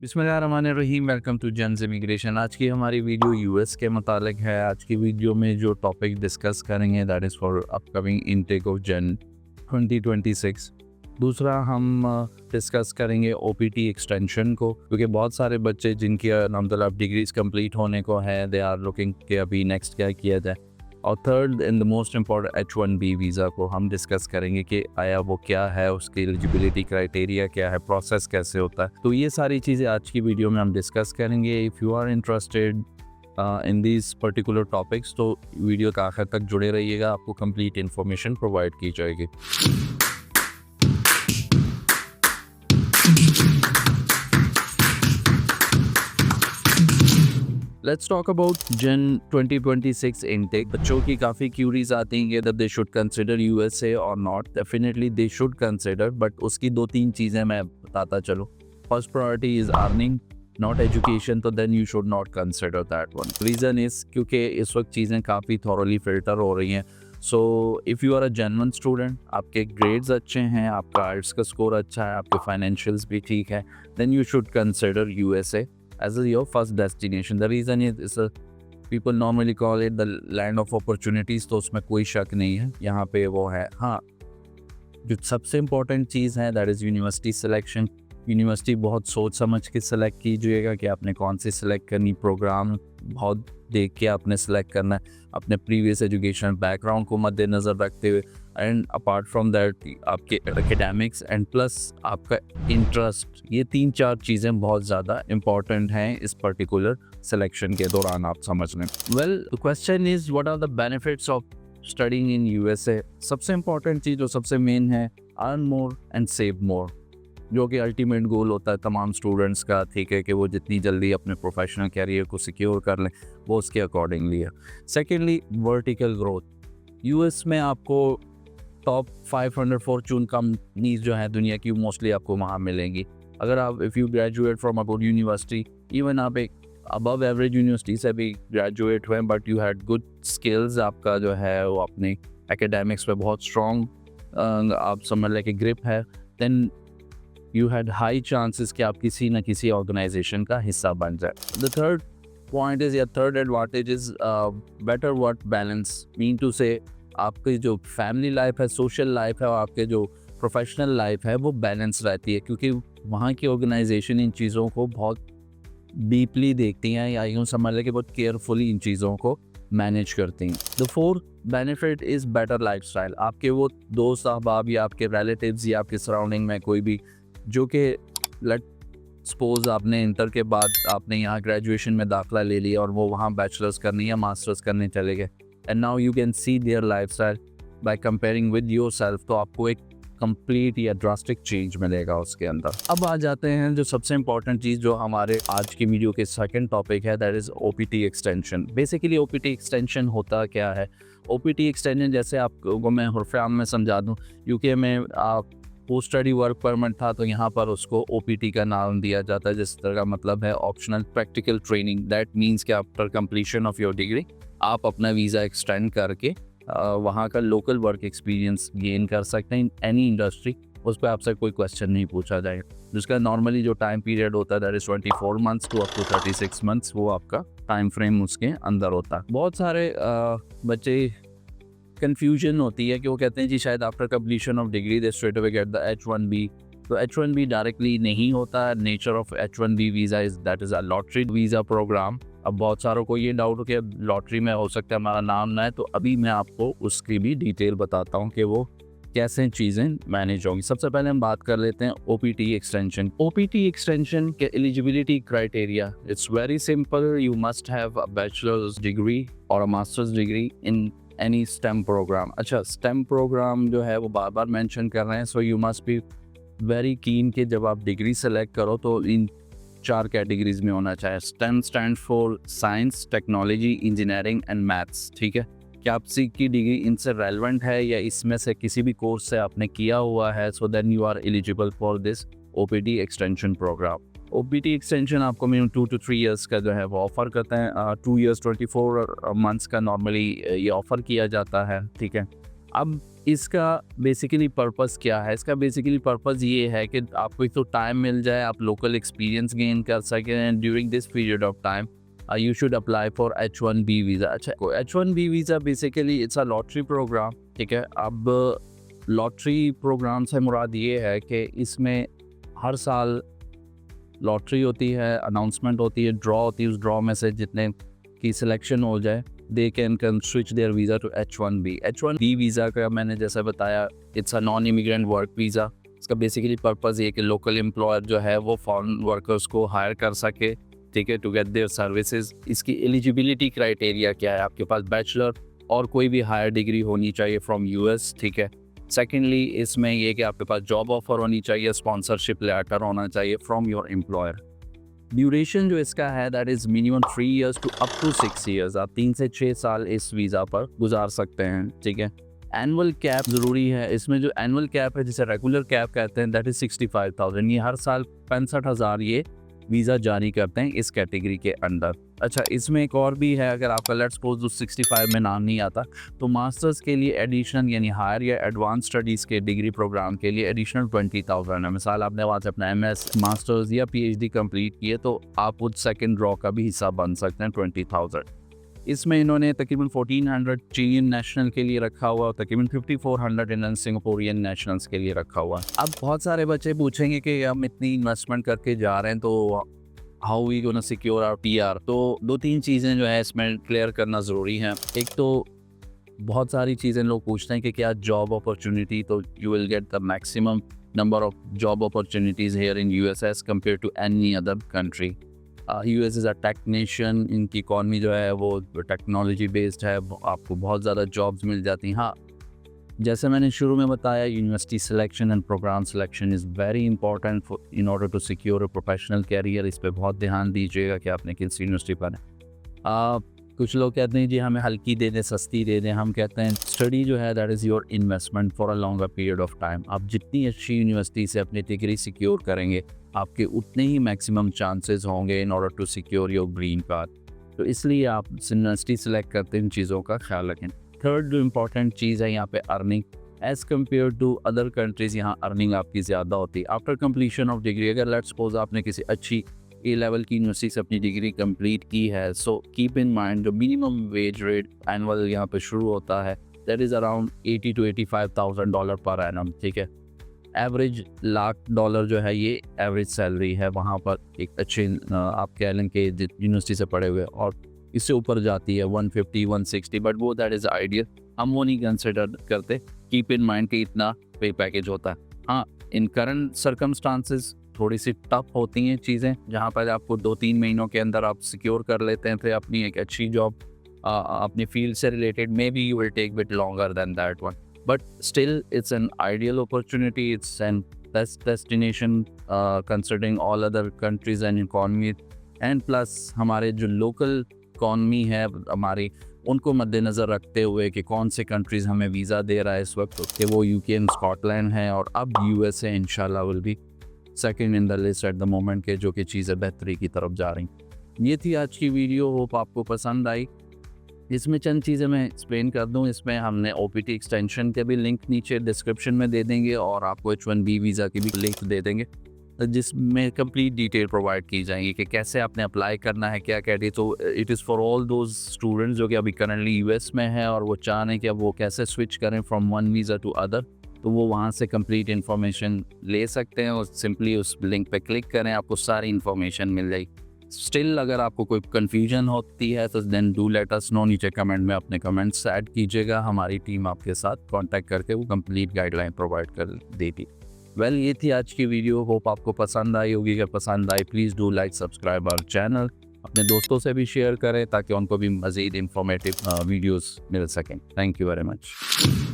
बिस्मिल्लाहिर्रहमानिर्रहीम। Welcome to Jen's immigration. आज की हमारी वीडियो यूएस के मुतालिक है। आज की वीडियो में जो टॉपिक डिस्कस करेंगे that is for upcoming intake of Jan 2026। दूसरा हम डिस्कस करेंगे ओपीटी एक्सटेंशन को, क्योंकि बहुत सारे बच्चे जिनकी अलहम्दुलिल्लाह डिग्रीज कंप्लीट होने को है, दे आर लुकिंग कि अभी नेक्स्ट क्या किया जाए। और third in the most important H1B visa को हम डिस्कस करेंगे कि आया वो क्या है, उसकी एलिजिबिलिटी क्राइटेरिया क्या है, प्रोसेस कैसे होता है। तो ये सारी चीज़ें आज की वीडियो में हम डिस्कस करेंगे। If you are interested in these particular topics तो वीडियो का आखिर तक जुड़े रहिएगा, आपको कंप्लीट इन्फॉर्मेशन प्रोवाइड की जाएगी। Let's talk about Jan 2026 intake. बच्चों की काफ़ी क्यूरीज आती हैं कि दे शुड कंसिडर यूएसए और not. Definitely they should consider, but उसकी 2-3 चीज़ें मैं बताता चलूँ। First priority is earning, not education, तो then you should not consider that one. Reason is क्योंकि इस वक्त चीज़ें काफ़ी थॉरली फिल्टर हो रही हैं। So if you are a genuine student, आपके ग्रेड्स अच्छे हैं, आपका आर्ट्स का स्कोर अच्छा है, आपके फाइनेंशियल्स भी ठीक है, then you should consider USA as your first destination. The reason is people normally call it the land of opportunities, तो उसमें कोई शक नहीं है, यहाँ पे वो है। हाँ, जो सबसे इम्पोर्टेंट चीज़ है that is university selection. University बहुत सोच समझ के सिलेक्ट कीजिएगा कि आपने कौन सी सिलेक्ट करनी। प्रोग्राम बहुत देख के आपने सिलेक्ट करना है, अपने प्रीवियस एजुकेशन बैकग्राउंड को मद्देनज़र रखते हुए। एंड अपार्ट फ्रॉम दैट आपके एकेडमिक्स एंड प्लस आपका इंटरेस्ट, ये 3-4 चीज़ें बहुत ज़्यादा इम्पॉर्टेंट हैं इस पर्टिकुलर सिलेक्शन के दौरान, आप समझ लें। Well, question is what are the benefits of studying in USA. सबसे इम्पॉर्टेंट चीज़ जो सबसे मेन है, earn more and save more, जो कि अल्टीमेट गोल होता है तमाम स्टूडेंट्स का, ठीक है, कि वो जितनी जल्दी अपने प्रोफेशनल कैरियर को सिक्योर कर लें, वो उसके अकॉर्डिंगली है। Secondly, vertical growth. यूएस में आपको टॉप 500 फॉर्चून कंपनीज जो हैं दुनिया की, मोस्टली आपको वहाँ मिलेंगी। अगर आप if you graduate from a good university, even आप एक अबव एवरेज यूनिवर्सिटी से भी ग्रेजुएट हुए, but you had good skills, आपका जो है वो अपने एकेडमिक्स पे बहुत स्ट्रॉन्ग आप समझ लें कि ग्रिप है, then you had high chances कि आप किसी न किसी ऑर्गेनाइजेशन का हिस्सा बन जाए। द थर्ड पॉइंट इज़ या third advantage is better work balance. Mean to say आपकी जो फैमिली लाइफ है, सोशल लाइफ है, और आपके जो प्रोफेशनल लाइफ है वो बैलेंस रहती है, क्योंकि वहाँ की ऑर्गेनाइजेशन इन चीज़ों को बहुत डीपली देखती हैं, या यूँ समझ लें कि बहुत केयरफुली इन चीज़ों को मैनेज करती हैं। The fourth benefit is better lifestyle. आपके वो दोस्त अहबाब या आपके रिलेटिव्स या आपके सराउंडिंग में कोई भी जो कि लेट सपोज आपने इंटर के बाद आपने यहाँ ग्रेजुएशन में दाखिला ले लिया और वो वहाँ बैचलर्स करनी या मास्टर्स करने चले गए, and now you can see there lifestyle by comparing with yourself, तो आपको एक कंप्लीट या ड्रास्टिक चेंज मिलेगा उसके अंदर। अब आ जाते हैं जो सबसे इंपॉर्टेंट चीज़ जो हमारे आज की वीडियो के सेकंड टॉपिक है, that is OPT extension. Basically OPT extension होता क्या है? ओपीटी एक्सटेंशन, जैसे आपको मैं हुर्फ़े-आम में समझा दूँ, यूके में आप पोस्ट स्टडी वर्क परमिट था, तो यहाँ पर उसको ओपीटी का नाम दिया जाता है, जिस तरह का मतलब है optional practical training. That means कि after completion of your degree आप अपना वीज़ा एक्सटेंड करके वहाँ का लोकल वर्क एक्सपीरियंस गेन कर सकते हैं इन एनी इंडस्ट्री। उस पर आपसे कोई क्वेश्चन नहीं पूछा जाएगा। जिसका नॉर्मली जो टाइम पीरियड होता है that is 24 months to up to 36 months, वो आपका टाइम फ्रेम उसके अंदर होता है। बहुत सारे बच्चे कन्फ्यूजन होती है कि वो कहते हैं जी शायद after completion of degree they straight away get the H1B। तो H1B डायरेक्टली नहीं होता है। Nature of H1B visa is that is a lottery visa program. अब बहुत सारों को ये डाउट हो कि लॉटरी में हो सकता है हमारा नाम ना है, तो अभी मैं आपको उसकी भी डिटेल बताता हूँ कि वो कैसे चीज़ें मैनेज होंगी। सबसे पहले हम बात कर लेते हैं ओपीटी एक्सटेंशन। ओपीटी एक्सटेंशन के eligibility criteria, it's very simple. You must have a bachelor's degree और a master's degree in any STEM program. अच्छा, स्टेम प्रोग्राम जो है वो बार बार मेंशन कर रहे हैं, so you must be very keen कि जब आप डिग्री सेलेक्ट करो तो इन 4 कैटेगरीज में होना चाहिए। Stem stand for science, technology, engineering and maths. ठीक है, क्या आपकी की डिग्री इनसे रेलेवेंट है या इसमें से किसी भी कोर्स से आपने किया हुआ है, so then you are eligible for this OPT extension program. OPT extension आपको मिनिमम 2 to 3 ईयर्स का जो है वो ऑफ़र करते हैं। 2 ईयर्स 24 मंथ्स का नॉर्मली ये ऑफ़र किया जाता है। ठीक है, अब इसका बेसिकली पर्पस क्या है? इसका बेसिकली पर्पस ये है कि आपको एक तो टाइम मिल जाए, आप लोकल एक्सपीरियंस गेन कर सकें and during this period of time you should apply for H1B visa. अच्छा, H1B visa basically it's a lottery program, ठीक है। अब लॉटरी प्रोग्राम से मुराद ये है कि इसमें हर साल लॉटरी होती है, अनाउंसमेंट होती है, ड्रॉ होती है, उस ड्रॉ में से जितने की सिलेक्शन हो जाए they can switch their visa to H1B visa का मैंने जैसा बताया, it's a non immigrant work visa. इसका बेसिकली पर्पज़ ये कि लोकल एम्प्लॉयर जो है वो फॉरेन वर्कर्स को हायर कर सके, ठीक है, टू गेट देयर सर्विसेज। इसकी एलिजिबिलिटी क्राइटेरिया क्या है? आपके पास बैचलर और कोई भी हायर डिग्री होनी चाहिए फ्रॉम US, ठीक है। सेकेंडली इसमें ये कि आपके पास जॉब ऑफर होनी चाहिए, स्पॉन्सरशिप लेटर होना चाहिए फ्रॉम योर एम्प्लॉयर। ड्यूरेशन जो इसका है that is minimum 3 years to up to 6 years. आप 3 से 6 साल इस वीज़ा पर गुजार सकते हैं, ठीक है। एनुअल कैप ज़रूरी है। इसमें जो एनुअल कैप है, जिसे रेगुलर कैप कहते हैं, दैट इज़ 65,000। ये हर साल 65,000 ये वीज़ा जारी करते हैं इस कैटेगरी के अंडर। अच्छा, इसमें एक और भी है, अगर आपका लेट्स सपोज उस 65 में नाम नहीं आता तो मास्टर्स के लिए एडिशनल यानी हायर या एडवांस स्टडीज़ के डिग्री प्रोग्राम के लिए एडिशनल 20,000 है। मिसाल आपने वहाँ से अपना MS मास्टर्स या PhD कंप्लीट किए तो आप उस सेकंड ड्रॉ का भी हिस्सा बन सकते हैं, 20,000। इसमें इन्होंने तकरीबन 1400 चिलियन नेशनल के लिए रखा हुआ, तकरीबन 5400 इंडियन सिंगापुरियन नेशनल्स के लिए रखा हुआ। अब बहुत सारे बच्चे पूछेंगे कि हम इतनी इन्वेस्टमेंट करके जा रहे हैं तो how we gonna secure our PR। तो 2-3 चीज़ें जो है इसमें क्लियर करना ज़रूरी है। एक तो बहुत सारी चीज़ें लोग पूछते हैं कि क्या जॉब अपॉर्चुनिटी, तो you will get the maximum number of job opportunities here in US as compared to any other country. US is a tech nation, इनकी इकॉनमी जो है वो टेक्नोलॉजी बेस्ड है, आपको बहुत ज़्यादा जॉब्स मिल जाती हैं। हाँ, जैसे मैंने शुरू में बताया, university selection and program selection is very important in order to secure a professional career. इस पर बहुत ध्यान दीजिएगा कि आपने किस यूनिवर्सिटी पर है। कुछ लोग कहते हैं जी हमें हल्की दे दें, सस्ती दे दें। हम कहते हैं स्टडी जो है that is your investment for a longer period of time. आप जितनी अच्छी यूनिवर्सिटी से अपनी डिग्री सिक्योर करेंगे, आपके उतने ही मैक्सिमम चांसेस होंगे in order to secure your green card. तो इसलिए आप यूनिवर्सिटी सेलेक्ट करते हैं, इन चीज़ों का ख्याल रखें। थर्ड जो इम्पॉर्टेंट चीज़ है यहाँ पे earning. As compared to other countries यहाँ अर्निंग आपकी ज़्यादा होती है। आफ्टर कंप्लीशन ऑफ डिग्री, अगर लेट्स सपोज आपने किसी अच्छी A लेवल की यूनिवर्सिटी से अपनी डिग्री कंप्लीट की है, सो कीप इन माइंड जो मिनिमम वेज रेट एनुअल यहाँ पे शुरू होता है that is around $80,000 to $85,000 per annum, ठीक है। एवरेज $1,00,000 जो है ये एवरेज सैलरी है वहाँ पर एक अच्छे आप कह लें कि यूनिवर्सिटी से पढ़े हुए, और इससे ऊपर जाती है 150, 160, बट वो दैट इज़ आइडियल, हम वो नहीं कंसिडर करते। कीप इन माइंड कि इतना पे पैकेज होता है। हाँ, इन करंट सर्कमस्टांसिस थोड़ी सी टफ होती हैं चीज़ें, जहाँ पर आपको 2-3 महीनों के अंदर आप सिक्योर कर लेते हैं फिर अपनी एक अच्छी जॉब अपनी फील्ड से related. Maybe you will take bit longer than that one, but still it's an ideal opportunity, it's an best destination considering all other countries and economy. And plus हमारे जो local economy है हमारी, उनको मद्देनज़र रखते हुए कि कौन से कंट्रीज़ हमें वीज़ा दे रहा है इस वक्त, कि वो UK एंड स्कॉटलैंड है, और अब USA इंशाल्लाह will be second in the list at the moment के, जो कि चीज़ें बेहतरी की तरफ जा रही। ये थी आज की वीडियो, होप आपको पसंद आई। इसमें चंद चीज़ें मैं एक्सप्लेन कर दूं। इसमें हमने OPT एक्सटेंशन के भी लिंक नीचे डिस्क्रिप्शन में दे देंगे, और आपको H1B वीज़ा की भी लिंक दे देंगे, जिसमें कंप्लीट डिटेल प्रोवाइड की जाएंगी कि कैसे आपने अप्लाई करना है, क्या कैटेगरी। तो it is for all those students जो कि अभी करंटली US में है और वो चाह रहे हैं कि अब वो कैसे स्विच करें from one visa to other, तो वो वहाँ से कंप्लीट इन्फॉर्मेशन ले सकते हैं, और सिंपली उस लिंक पे क्लिक करें, आपको सारी इन्फॉर्मेशन मिल जाएगी। स्टिल अगर आपको कोई कन्फ्यूजन होती है तो then do let us know, नीचे कमेंट में अपने कमेंट्स ऐड कीजिएगा, हमारी टीम आपके साथ कांटेक्ट करके वो कंप्लीट गाइडलाइन प्रोवाइड कर देगी। वेल, ये थी आज की वीडियो, होप आपको पसंद आई होगी। अगर पसंद आई please do like subscribe our channel, अपने दोस्तों से भी शेयर करें ताकि उनको भी मज़ीद इंफॉर्मेटिव वीडियोस मिल सकें। Thank you very much.